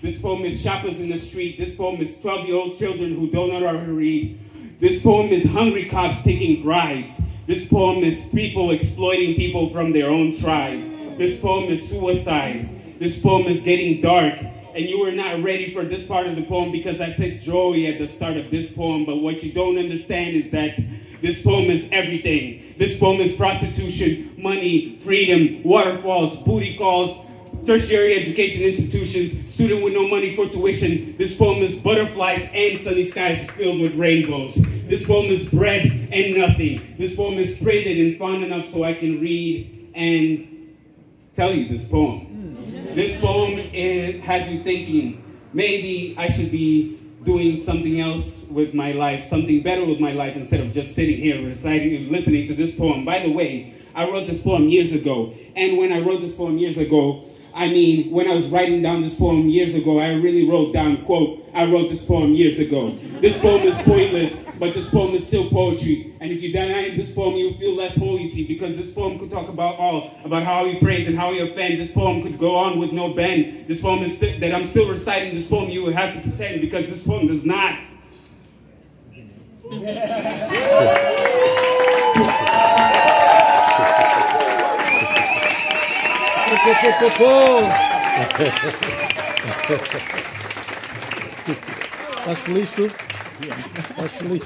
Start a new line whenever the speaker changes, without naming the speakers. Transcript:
This poem is shoppers in the street. This poem is 12-year-old children who don't know how to read. This poem is hungry cops taking bribes. This poem is people exploiting people from their own tribe. This poem is suicide. This poem is getting dark. And you were not ready for this part of the poem because I said joy at the start of this poem. But what you don't understand is that this poem is everything. This poem is prostitution, money, freedom, waterfalls, booty calls, tertiary education institutions, student with no money for tuition. This poem is butterflies and sunny skies filled with rainbows. This poem is bread and nothing. This poem is printed and fond enough so I can read and tell you this poem. This poem has you thinking, maybe I should be doing something else with my life, something better with my life instead of just sitting here reciting and listening to this poem. By the way, I wrote this poem years ago. And when I wrote this poem years ago, I mean, when I was writing down this poem years ago, I really wrote down, quote, I wrote this poem years ago. This poem is pointless, but this poem is still poetry. And if you deny this poem, you'll feel less whole, you see, because this poem could talk about how he prays and how he offends. This poem could go on with no bend. This poem is that I'm still reciting this poem, you would have to pretend, because this poem does not.
Estás feliz tu? Estás feliz?